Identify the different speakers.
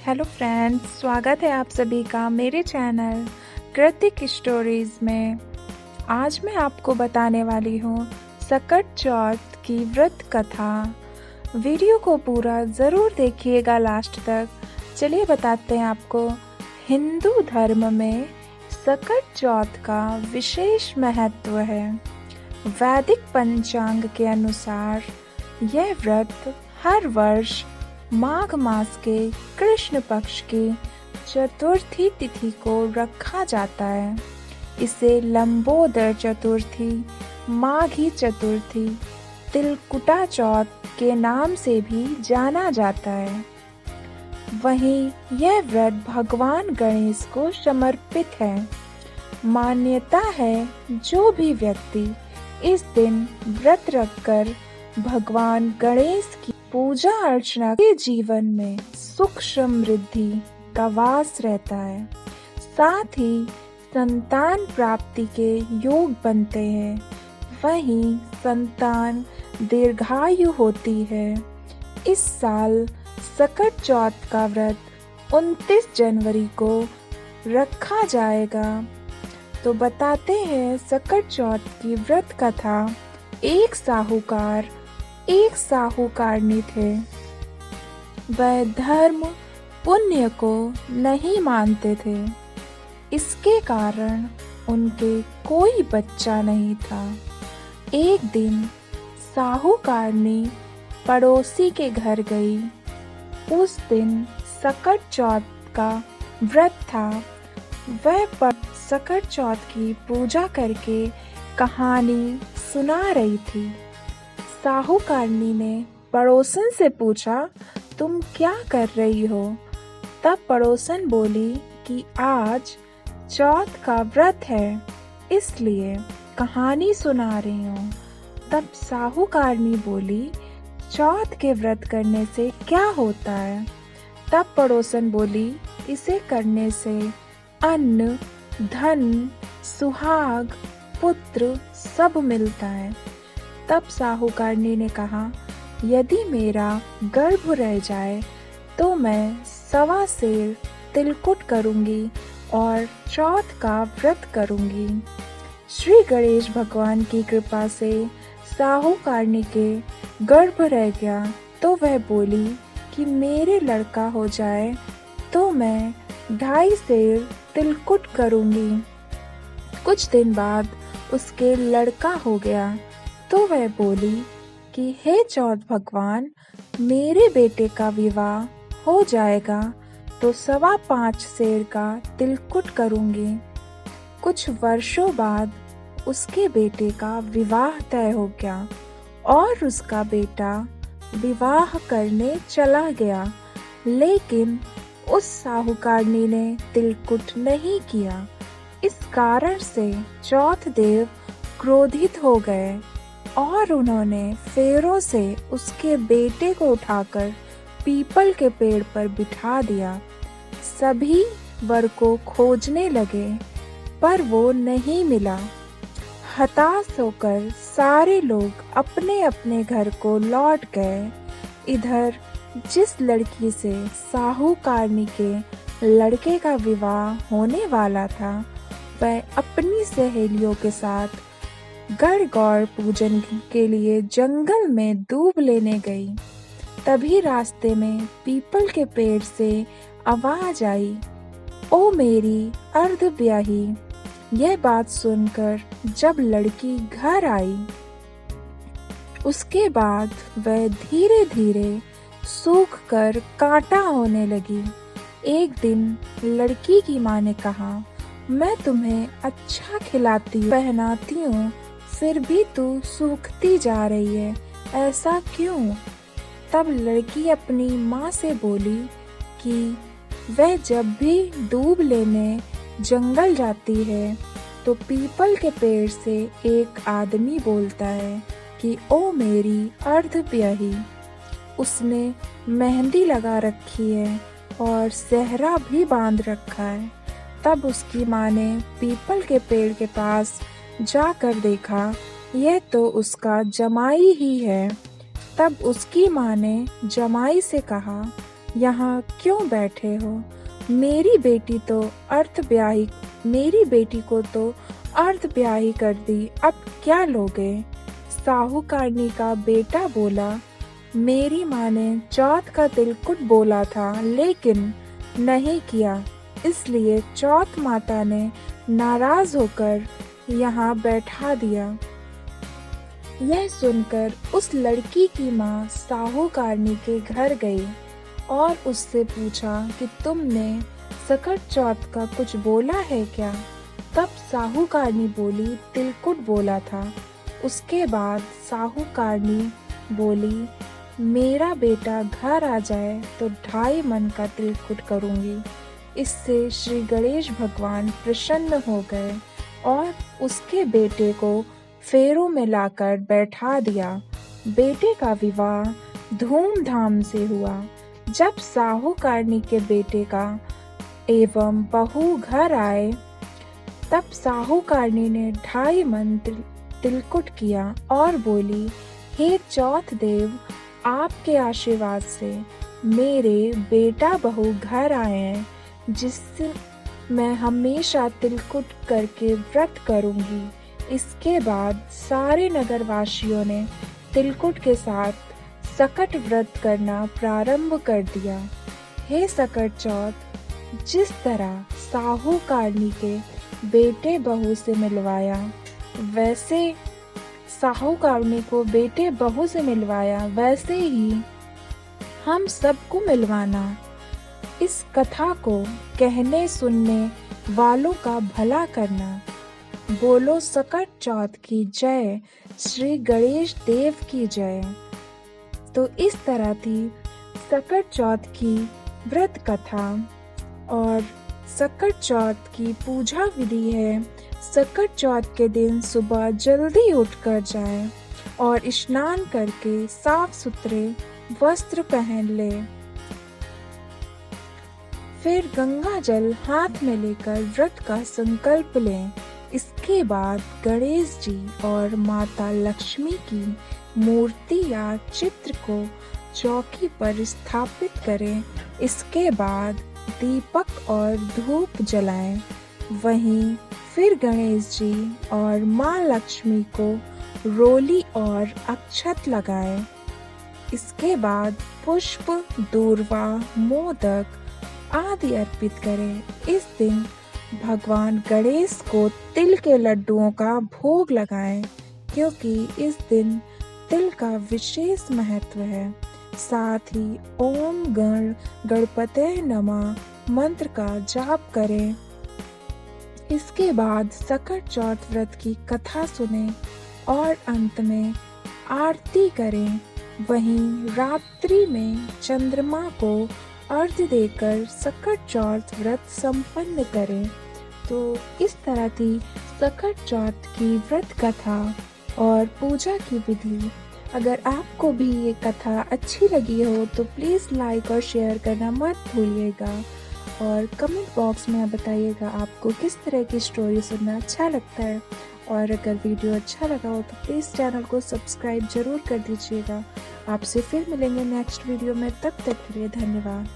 Speaker 1: Hello friends, स्वागत है आप सभी का मेरे चैनल कृतिक स्टोरीज में। आज मैं आपको बताने वाली हूँ सकट चौथ की व्रत कथा। वीडियो को पूरा ज़रूर देखिएगा लास्ट तक। चलिए बताते हैं आपको। हिंदू धर्म में सकट चौथ का विशेष महत्व है। वैदिक पंचांग के अनुसार यह व्रत हर वर्ष माघ मास के कृष्ण पक्ष की चतुर्थी तिथि को रखा जाता है। इसे लंबोदर चतुर्थी, माघी चतुर्थी, तिलकुटा चौथ के नाम से भी जाना जाता है। वहीं यह व्रत भगवान गणेश को समर्पित है। मान्यता है जो भी व्यक्ति इस दिन व्रत रखकर भगवान गणेश की पूजा अर्चना के जीवन में सुख समृद्धि का वास रहता है। साथ ही संतान प्राप्ति के योग बनते हैं। वहीं संतान दीर्घायु होती है। इस साल सकट चौथ का व्रत 29 जनवरी को रखा जाएगा। तो बताते हैं सकट चौथ की व्रत कथा। एक साहूकारनी थे। वह धर्म पुण्य को नहीं मानते थे। इसके कारण उनके कोई बच्चा नहीं था। एक दिन साहूकारनी पड़ोसी के घर गई। उस दिन सकट चौथ का व्रत था। वह सकट चौथ की पूजा करके कहानी सुना रही थी। साहूकारनी ने पड़ोसन से पूछा, तुम क्या कर रही हो? तब पड़ोसन बोली कि आज चौथ का व्रत है, इसलिए कहानी सुना रही हूँ। तब साहूकारनी बोली, चौथ के व्रत करने से क्या होता है? तब पड़ोसन बोली, इसे करने से अन्न, धन, सुहाग, पुत्र सब मिलता है। तब साहूकारनी ने कहा, यदि मेरा गर्भ रह जाए तो मैं 1.25 सेर तिलकुट करूंगी और चौथ का व्रत करूंगी। श्री गणेश भगवान की कृपा से साहूकारनी के गर्भ रह गया तो वह बोली कि मेरे लड़का हो जाए तो मैं 2.5 सेर तिलकुट करूंगी। कुछ दिन बाद उसके लड़का हो गया तो वह बोली कि हे चौथ भगवान, मेरे बेटे का विवाह हो जाएगा तो 5.25 सेर का तिलकुट करूंगी। कुछ वर्षों बाद उसके बेटे का विवाह तय हो गया और उसका बेटा विवाह करने चला गया, लेकिन उस साहूकारनी ने तिलकुट नहीं किया। इस कारण से चौथ देव क्रोधित हो गए और उन्होंने फेरों से उसके बेटे को उठाकर पीपल के पेड़ पर बिठा दिया। सभी वर को खोजने लगे पर वो नहीं मिला। हताश होकर सारे लोग अपने अपने घर को लौट गए। इधर जिस लड़की से साहूकारनी के लड़के का विवाह होने वाला था, वह अपनी सहेलियों के साथ गणगौर पूजन के लिए जंगल में दूब लेने गई। तभी रास्ते में पीपल के पेड़ से आवाज आई, ओ मेरी अर्धब्याही। यह बात सुनकर जब लड़की घर आई, उसके बाद वह धीरे धीरे सूख कर कांटा होने लगी। एक दिन लड़की की माँ ने कहा, मैं तुम्हें अच्छा खिलाती हूँ, पहनाती हूँ, फिर भी तू सूखती जा रही है, ऐसा क्यों? तब लड़की अपनी माँ से बोली कि वह जब भी दूब लेने जंगल जाती है तो पीपल के पेड़ से एक आदमी बोलता है कि ओ मेरी अर्धब्याही। उसने मेहंदी लगा रखी है और सेहरा भी बांध रखा है। तब उसकी माँ ने पीपल के पेड़ के पास जाकर देखा, यह तो उसका जमाई ही है। तब उसकी माँ ने जमाई से कहा, यहाँ क्यों बैठे हो? मेरी बेटी को तो अर्धब्याही कर दी, अब क्या लोगे? साहूकारनी का बेटा बोला, मेरी माँ ने चौथ का तिलकुट बोला था लेकिन नहीं किया, इसलिए चौथ माता ने नाराज होकर यहाँ बैठा दिया। यह सुनकर उस लड़की की माँ साहूकारनी के घर गई और उससे पूछा कि तुमने सकट चौथ का कुछ बोला है क्या? तब साहूकारनी बोली, तिलकुट बोला था। उसके बाद साहूकारनी बोली, मेरा बेटा घर आ जाए तो 2.5 मन का तिलकुट करूंगी। इससे श्री गणेश भगवान प्रसन्न हो गए और उसके बेटे को फेरों में लाकर बैठा दिया। बेटे का विवाह धूमधाम से हुआ। जब साहूकारनी के बेटे का एवं बहू घर आए तब साहूकारनी ने 2.5 मन तिलकुट किया और बोली, हे चौथ देव, आपके आशीर्वाद से मेरे बेटा बहू घर आए हैं, जिससे मैं हमेशा तिलकुट करके व्रत करूंगी। इसके बाद सारे नगरवासियों ने तिलकुट के साथ सकट व्रत करना प्रारंभ कर दिया। हे सकट चौथ, जिस तरह साहूकारनी के बेटे बहू से मिलवाया वैसे ही हम सबको मिलवाना। इस कथा को कहने सुनने वालों का भला करना। बोलो सकट चौथ की जय, श्री गणेश देव की जय। तो इस तरह थी सकट चौथ की व्रत कथा। और सकट चौथ की पूजा विधि है, सकट चौथ के दिन सुबह जल्दी उठकर जाएं और स्नान करके साफ सुथरे वस्त्र पहन ले। फिर गंगा जल हाथ में लेकर व्रत का संकल्प लें। इसके बाद गणेश जी और माता लक्ष्मी की मूर्ति या चित्र को चौकी पर स्थापित करें। इसके बाद दीपक और धूप जलाएं। वहीं फिर गणेश जी और माँ लक्ष्मी को रोली और अक्षत लगाएं। इसके बाद पुष्प, दूर्वा, मोदक आदि अर्पित करें। इस दिन भगवान गणेश को तिल के लड्डुओं का भोग लगाएं, क्योंकि इस दिन तिल का विशेष महत्व है। साथ ही ओम गणपते नमः मंत्र का जाप करें। इसके बाद सकट चौथ व्रत की कथा सुने और अंत में आरती करें। वहीं रात्रि में चंद्रमा को अर्घ्य देकर सकट चौथ व्रत संपन्न करें। तो इस तरह थी सकट चौथ की व्रत कथा और पूजा की विधि। अगर आपको भी ये कथा अच्छी लगी हो तो प्लीज़ लाइक और शेयर करना मत भूलिएगा और कमेंट बॉक्स में बताइएगा आपको किस तरह की स्टोरी सुनना अच्छा लगता है। और अगर वीडियो अच्छा लगा हो तो प्लीज़ चैनल को सब्सक्राइब जरूर कर दीजिएगा। आपसे फिर मिलेंगे नेक्स्ट वीडियो में, तब तक के लिए धन्यवाद।